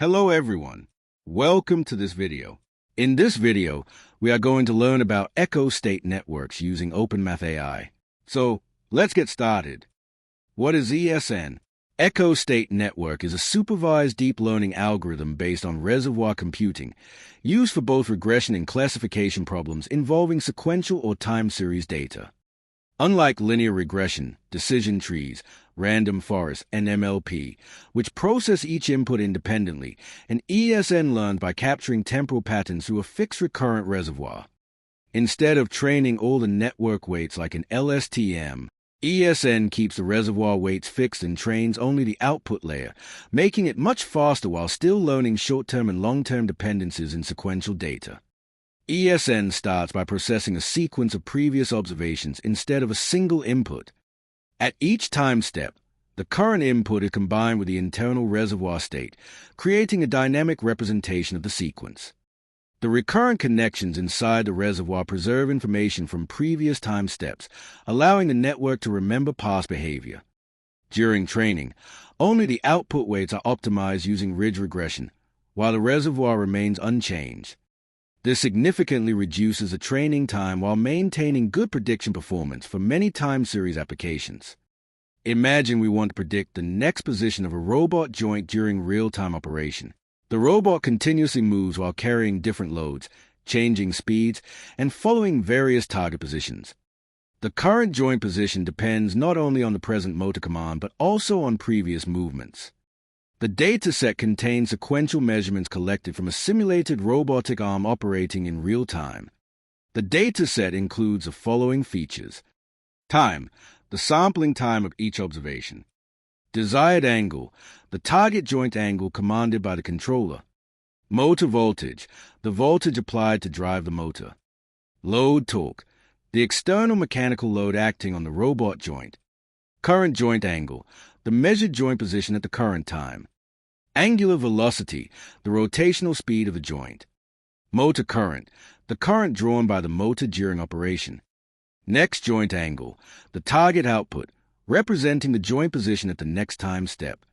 Hello everyone, welcome to this video. In this video, we are going to learn about echo state networks using OpenMathAI. So, let's get started. What is ESN? Echo state network is a supervised deep learning algorithm based on reservoir computing, used for both regression and classification problems involving sequential or time series data. Unlike linear regression, decision trees, random forest, and MLP, which process each input independently, an ESN learned by capturing temporal patterns through a fixed recurrent reservoir. Instead of training all the network weights like an LSTM, ESN keeps the reservoir weights fixed and trains only the output layer, making it much faster while still learning short-term and long-term dependencies in sequential data. ESN starts by processing a sequence of previous observations instead of a single input. At each time step, the current input is combined with the internal reservoir state, creating a dynamic representation of the sequence. The recurrent connections inside the reservoir preserve information from previous time steps, allowing the network to remember past behavior. During training, only the output weights are optimized using ridge regression, while the reservoir remains unchanged. This significantly reduces the training time while maintaining good prediction performance for many time series applications. Imagine we want to predict the next position of a robot joint during real-time operation. The robot continuously moves while carrying different loads, changing speeds, and following various target positions. The current joint position depends not only on the present motor command but also on previous movements. The dataset contains sequential measurements collected from a simulated robotic arm operating in real time. The dataset includes the following features: time, the sampling time of each observation; desired angle, the target joint angle commanded by the controller; motor voltage, the voltage applied to drive the motor; load torque, the external mechanical load acting on the robot joint; current joint angle, the measured joint position at the current time; angular velocity, the rotational speed of the joint; motor current, the current drawn by the motor during operation; next joint angle, the target output, representing the joint position at the next time step.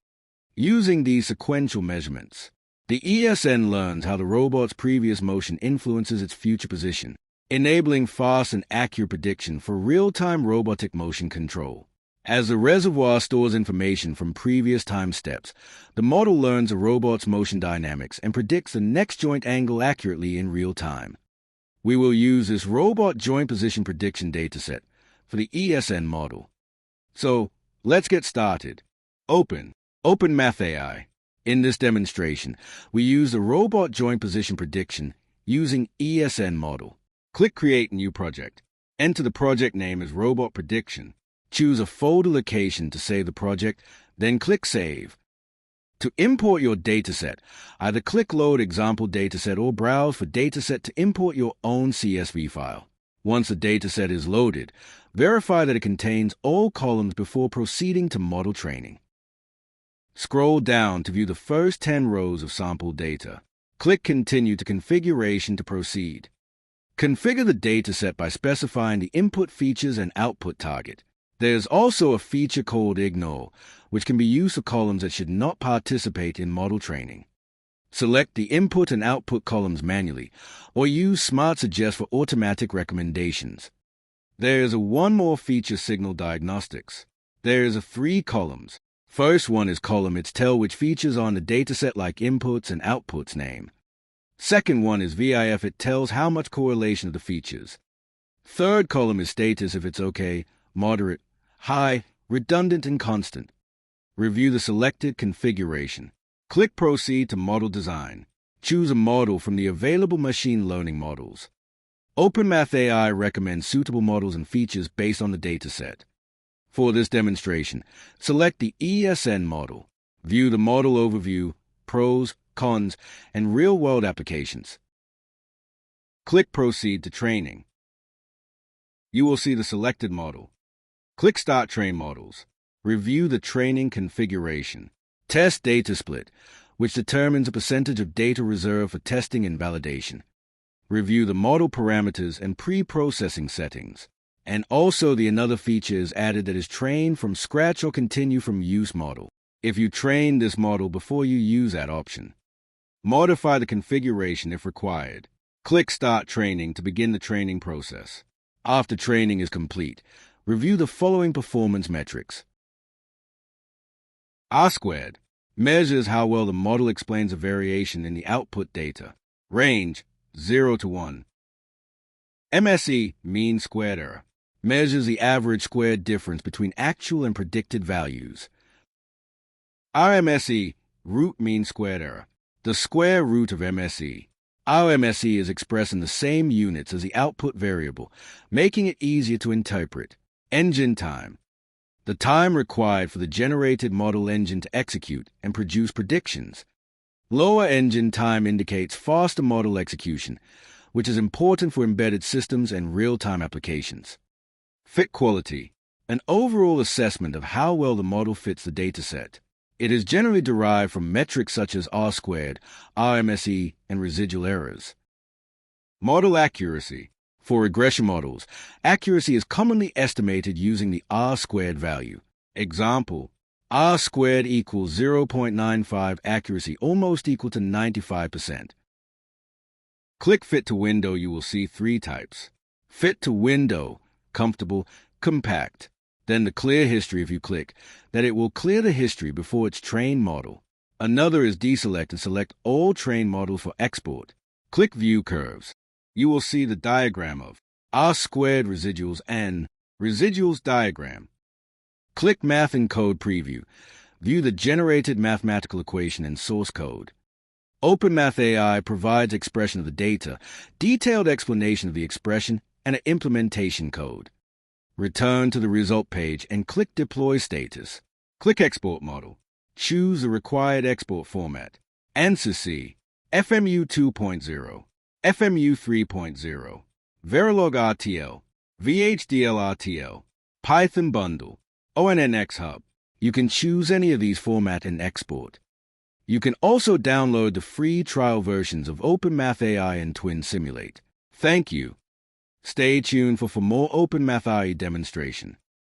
Using these sequential measurements, the ESN learns how the robot's previous motion influences its future position, enabling fast and accurate prediction for real-time robotic motion control. As the reservoir stores information from previous time steps, the model learns a robot's motion dynamics and predicts the next joint angle accurately in real time. We will use this robot joint position prediction dataset for the ESN model. So, let's get started. OpenMathAI. In this demonstration, we use the robot joint position prediction using ESN model. Click Create New Project. Enter the project name as Robot Prediction. Choose a folder location to save the project, then click Save. To import your dataset, either click Load Example Dataset or browse for Dataset to import your own CSV file. Once the dataset is loaded, verify that it contains all columns before proceeding to model training. Scroll down to view the first 10 rows of sample data. Click Continue to Configuration to proceed. Configure the dataset by specifying the input features and output target. There's also a feature called Ignore, which can be used for columns that should not participate in model training. Select the input and output columns manually, or use Smart Suggest for automatic recommendations. There's one more feature, Signal Diagnostics. There's 3 columns. First one is column its tell which features on the dataset like inputs and outputs name. Second one is VIF, it tells how much correlation of the features. Third column is status, if it's okay, moderate, high, redundant, and constant. Review the selected configuration. Click Proceed to Model Design. Choose a model from the available machine learning models. OpenMathAI recommends suitable models and features based on the dataset. For this demonstration, select the ESN model. View the model overview, pros, cons, and real-world applications. Click Proceed to Training. You will see the selected model. Click Start Train Models. Review the training configuration. Test data split, which determines a percentage of data reserved for testing and validation. Review the model parameters and pre-processing settings. And also another feature is added that is trained from scratch or continue from use model. If you train this model before you use that option. Modify the configuration if required. Click Start Training to begin the training process. After training is complete, review the following performance metrics. R-squared measures how well the model explains a variation in the output data. Range 0 to 1. MSE, mean squared error, measures the average squared difference between actual and predicted values. RMSE, root mean squared error, the square root of MSE. RMSE is expressed in the same units as the output variable, making it easier to interpret. Engine time, the time required for the generated model engine to execute and produce predictions. Lower engine time indicates faster model execution, which is important for embedded systems and real-time applications. Fit quality, an overall assessment of how well the model fits the dataset. It is generally derived from metrics such as R-squared, RMSE, and residual errors. Model accuracy. For regression models, accuracy is commonly estimated using the R-squared value. Example, R-squared equals 0.95 accuracy, almost equal to 95%. Click Fit to Window, you will see three types. Fit to Window, comfortable, compact. Then the Clear History if you click, that it will clear the history before its trained model. Another is Deselect and select all trained models for export. Click View Curves. You will see the diagram of R-squared residuals and residuals diagram. Click Math and Code Preview. View the generated mathematical equation and source code. OpenMathAI provides expression of the data, detailed explanation of the expression, and an implementation code. Return to the result page and click Deploy Status. Click Export Model. Choose the required export format. ANSYS, FMU 2.0, FMU 3.0, Verilog RTL, VHDL RTL, Python Bundle, ONNX Hub. You can choose any of these format and export. You can also download the free trial versions of OpenMathAI and Twin Simulate. Thank you. Stay tuned for more OpenMathAI demonstration.